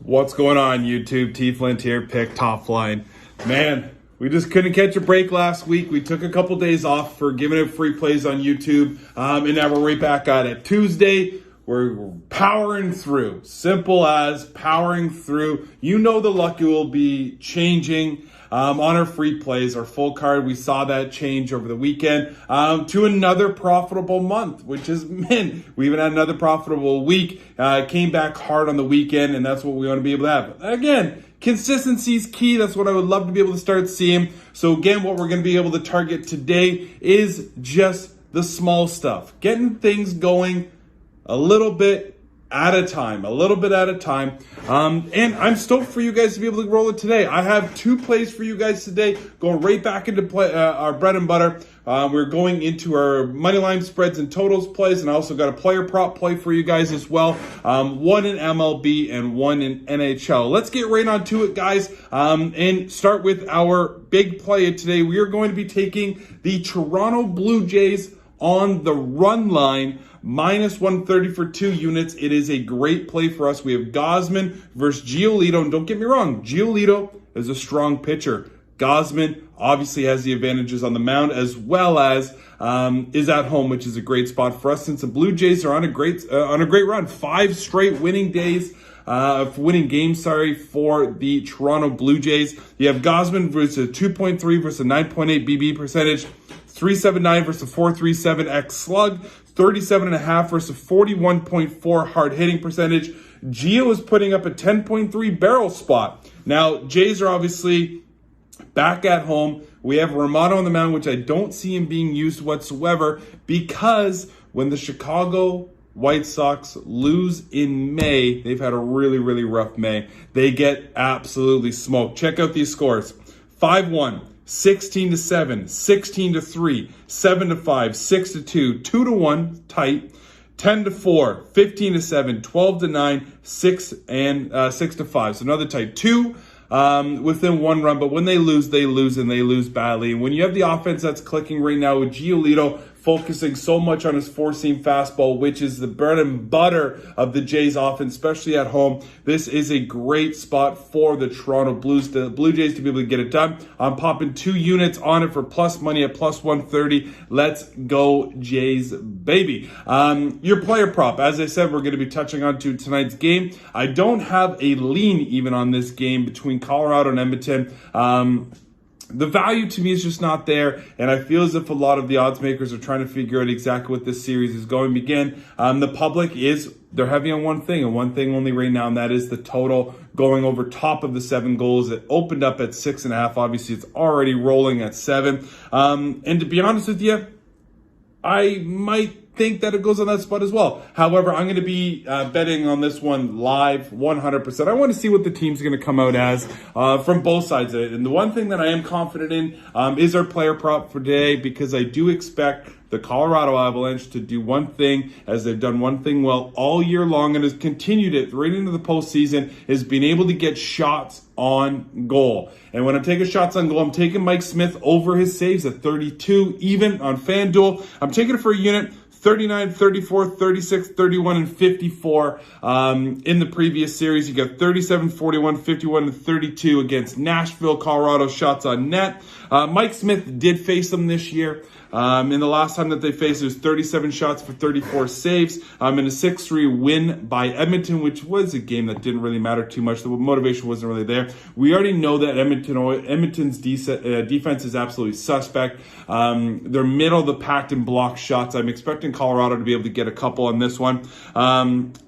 What's going on, YouTube? T Flint here, pick top line. Man, we just couldn't catch a break last week. We took a couple days off for giving it free plays on YouTube, and now we're right back at it. Tuesday, we're powering through. Simple as powering through. You know the luck will be changing on our free plays, our full card. We saw that change over the weekend to another profitable month, which is, man, we even had another profitable week. Came back hard on the weekend, and that's what we want to be able to have. Again, consistency is key. That's what I would love to be able to start seeing. So again, what we're going to be able to target today is just the small stuff. Getting things going a little bit at a time, and I'm stoked for you guys to be able to roll it today. I have two plays for you guys today, going right back into play, our bread and butter. We're going into our money line spreads and totals plays, and I also got a player prop play for you guys as well. One in MLB and one in NHL. Let's get right on to it, guys, and start with our big play of today. We are going to be taking the Toronto Blue Jays on the run line, minus 130 for 2 units. It is a great play for us. We have Gausman versus Giolito. And don't get me wrong, Giolito is a strong pitcher. Gausman obviously has the advantages on the mound, as well as is at home, which is a great spot for us since the Blue Jays are on a great run. 5 straight winning games for the Toronto Blue Jays. You have Gausman versus 2.3 versus a 9.8 BB percentage, 379 versus 437 X slug, 37.5 versus 41.4 hard hitting percentage. Gio is putting up a 10.3 barrel spot. Now, Jays are obviously back at home. We have Romano on the mound, which I don't see him being used whatsoever, because when the Chicago White Sox lose in May, they've had a really, really rough May. They get absolutely smoked. Check out these scores. 5-1. 16-7, 16-3, 7-5, 6-2, 2-1, tight, 10-4, 15-7, 12-9, 6-5. So another tight. 2 within 1 run, but when they lose, and they lose badly. And when you have the offense that's clicking right now with Giolito focusing so much on his four-seam fastball, which is the bread and butter of the Jays offense, especially at home, this is a great spot for the Toronto Blue Jays to be able to get it done. I'm popping 2 units on it for plus money at plus 130. Let's go, Jays, baby. Your player prop, as I said, we're going to be touching on to tonight's game. I don't have a lean even on this game between Colorado and Edmonton. The value to me is just not there, and I feel as if a lot of the odds makers are trying to figure out exactly what this series is going to begin. The public they're heavy on one thing, and one thing only right now, and that is the total going over top of the 7 goals. It opened up at 6.5. Obviously, it's already rolling at 7. And to be honest with you, I might think that it goes on that spot as well. However, I'm going to be betting on this one live 100%. I want to see what the team's going to come out as from both sides of it. And the one thing that I am confident in is our player prop for today, because I do expect the Colorado Avalanche to do one thing, as they've done one thing well all year long and has continued it right into the postseason, is being able to get shots on goal. And when I'm taking shots on goal, I'm taking Mike Smith over his saves at 32, even on FanDuel. I'm taking it for a unit. 39, 34, 36, 31, and 54 in the previous series. You got 37, 41, 51, and 32 against Nashville, Colorado shots on net. Mike Smith did face them this year. In the last time that they faced, it was 37 shots for 34 saves, and a 6-3 win by Edmonton, which was a game that didn't really matter too much. The motivation wasn't really there. We already know that Edmonton's defense is absolutely suspect. They're middle of the pack in block shots. I'm expecting Colorado to be able to get a couple on this one.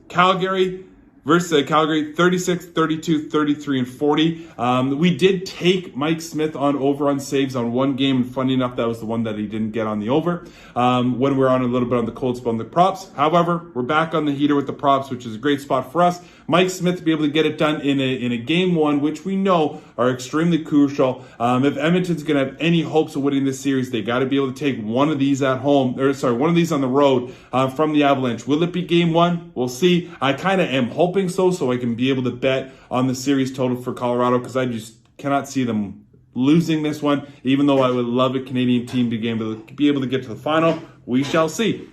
Calgary versus Calgary, 36, 32, 33, and 40. We did take Mike Smith on over on saves on one game, and funny enough, that was the one that he didn't get on the over when we were on a little bit on the cold spot on the props. However, we're back on the heater with the props, which is a great spot for us. Mike Smith to be able to get it done in a game 1, which we know are extremely crucial. If Edmonton's going to have any hopes of winning this series, they got to be able to take one of these at home, one of these on the road from the Avalanche. Will it be game 1? We'll see. I kind of am hoping so I can be able to bet on the series total for Colorado, because I just cannot see them losing this one, even though I would love a Canadian team to be able to get to the final. We shall see.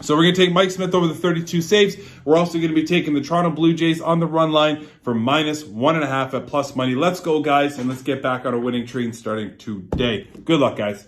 So we're going to take Mike Smith over the 32 saves. We're also going to be taking the Toronto Blue Jays on the run line for -1.5 at plus money. Let's go, guys, and let's get back on a winning train starting today. Good luck, guys.